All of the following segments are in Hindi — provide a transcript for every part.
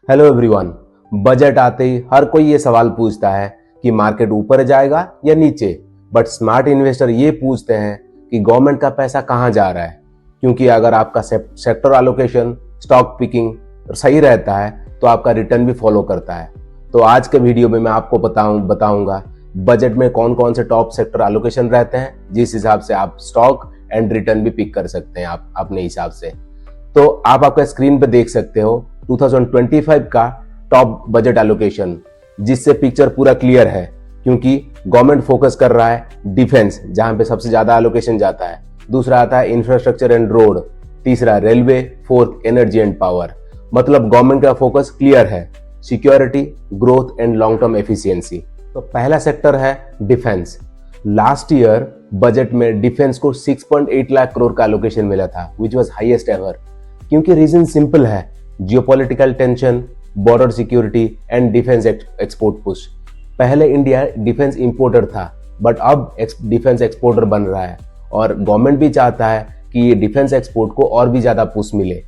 Hello everyone. बजट आते ही हर कोई ये सवाल पूछता है कि मार्केट ऊपर जाएगा या नीचे, बट स्मार्ट इन्वेस्टर ये पूछते हैं कि गवर्नमेंट का पैसा कहाँ जा रहा है। क्योंकि अगर आपका सेक्टर एलोकेशन, स्टॉक पिकिंग सही रहता है तो आपका रिटर्न भी फॉलो करता है। तो आज के वीडियो में मैं आपको बताऊंगा बजट में कौन कौन से टॉप सेक्टर एलोकेशन रहते हैं, जिस हिसाब से आप स्टॉक एंड रिटर्न भी पिक कर सकते हैं आप अपने हिसाब से। तो आप आपका स्क्रीन पे देख सकते हो 2025 का टॉप बजट एलोकेशन, जिससे पिक्चर पूरा क्लियर है। क्योंकि गवर्नमेंट फोकस कर रहा है डिफेंस, जहां पे सबसे ज्यादा एलोकेशन जाता है। दूसरा आता है इंफ्रास्ट्रक्चर एंड रोड, तीसरा railway, fourth energy and power. मतलब गवर्नमेंट का फोकस क्लियर है, security, growth and long term efficiency. तो पहला सेक्टर है डिफेंस। लास्ट ईयर बजट में डिफेंस को 6.8 लाख करोड़ का एलोकेशन मिला था, विच वॉज हाईएस्ट एवर। क्योंकि रीजन सिंपल है, geopolitical tension, border security and defence export push. पहले इंडिया डिफेंस इंपोर्टर था, बट अब डिफेंस एक्सपोर्टर बन रहा है और गवर्नमेंट भी चाहता है कि ये डिफेंस एक्सपोर्ट को और भी ज्यादा पुश मिले।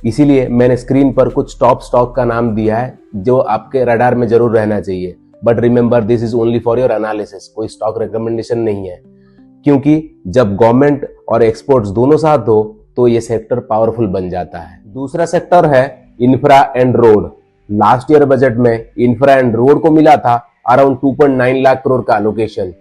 इसीलिए मैंने स्क्रीन पर कुछ टॉप स्टॉक का नाम दिया है जो आपके रडार में जरूर रहना चाहिए। But remember, this is only for your analysis, कोई स्टॉक रिकमेंडेशन नहीं है। क्योंकि जब गवर्नमेंट और एक्सपोर्ट्स दोनों साथ हो तो ये सेक्टर पावरफुल बन जाता है। दूसरा सेक्टर है infra and road. Last year budget में इंफ्रा एंड रोड को मिला था अराउंड 2.9 लाख करोड़ का एलोकेशन।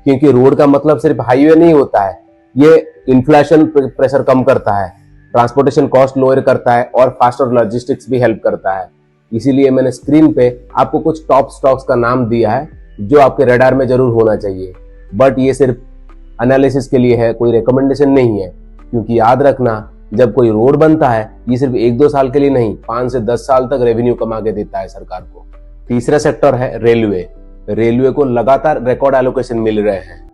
क्योंकि रोड का मतलब सिर्फ हाईवे नहीं होता है, ये इन्फ्लेशन प्रेशर कम करता है, ट्रांसपोर्टेशन कॉस्ट लोअर करता है और फास्टर लॉजिस्टिक्स भी हेल्प करता है। इसीलिए मैंने स्क्रीन पे आपको कुछ टॉप स्टॉक्स का नाम दिया है जो आपके रडार में जरूर होना चाहिए। बट ये सिर्फ एनालिसिस के लिए है, कोई रिकमेंडेशन नहीं है। क्योंकि याद रखना, जब कोई रोड बनता है ये सिर्फ 1-2 साल के लिए नहीं, 5 से 10 साल तक रेवेन्यू कमा के देता है सरकार को। तीसरा सेक्टर है रेलवे। रेलवे को लगातार रिकॉर्ड एलोकेशन मिल रहे हैं।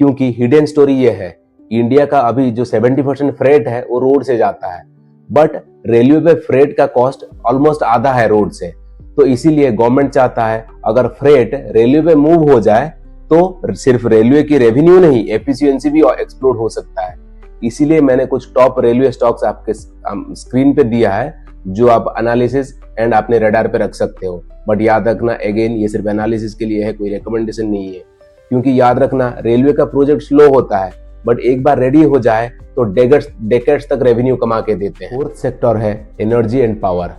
क्योंकि हिडन स्टोरी ये है, इंडिया का अभी जो 70% फ्रेट है वो रोड से जाता है, बट रेलवे पे फ्रेट का कॉस्ट ऑलमोस्ट आधा है रोड से। तो इसीलिए गवर्नमेंट चाहता है अगर फ्रेट रेलवे पे मूव हो जाए तो सिर्फ रेलवे की रेवेन्यू नहीं, एफिशिएंसी भी एक्सप्लोड हो सकता है। इसीलिए मैंने कुछ टॉप रेलवे स्टॉक्स आपके स्क्रीन पे दिया है जो आप एनालिसिस एंड अपने रडार पे रख सकते हो। बट याद रखना, अगेन ये सिर्फ एनालिसिस के लिए है, कोई रिकमेंडेशन नहीं है। क्योंकि याद रखना, रेलवे का प्रोजेक्ट स्लो होता है, बट एक बार रेडी हो जाए तो डेकेड्स तक रेवेन्यू कमा के देते हैं। फोर्थ सेक्टर है एनर्जी एंड पावर।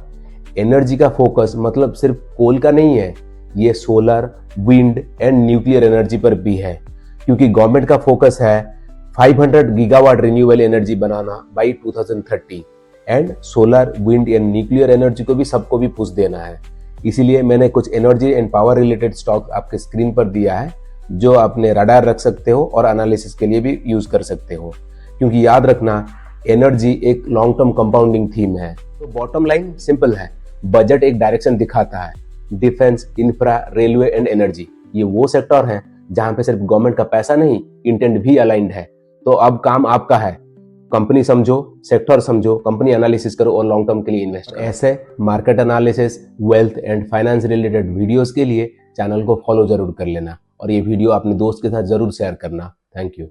एनर्जी का फोकस मतलब सिर्फ कोल का नहीं है, ये solar, wind and nuclear energy पर भी है। क्योंकि गवर्नमेंट का फोकस है 500 gigawatt renewable energy banana by 2030 and solar, wind and nuclear energy को भी सबको भी पुश देना है। इसीलिए मैंने कुछ energy and power related stock आपके स्क्रीन पर दिया है जो अपने रडार रख सकते हो और एनालिसिस के लिए भी यूज कर सकते हो। क्योंकि याद रखना, एनर्जी एक लॉन्ग टर्म कंपाउंडिंग थीम है। तो बॉटम लाइन सिंपल है, बजट एक डायरेक्शन दिखाता है। Defence, infra, railway and energy, ये वो सेक्टर है जहां पे सिर्फ गवर्नमेंट का पैसा नहीं, इंटेंट भी अलाइंड है। तो अब काम आपका है, कंपनी समझो, सेक्टर समझो, कंपनी एनालिसिस करो और लॉन्ग टर्म के लिए इन्वेस्ट करो। ऐसे market analysis, wealth and finance related videos के लिए चैनल को फॉलो जरूर कर लेना और ये वीडियो अपने दोस्त के साथ जरूर शेयर करना। Thank you.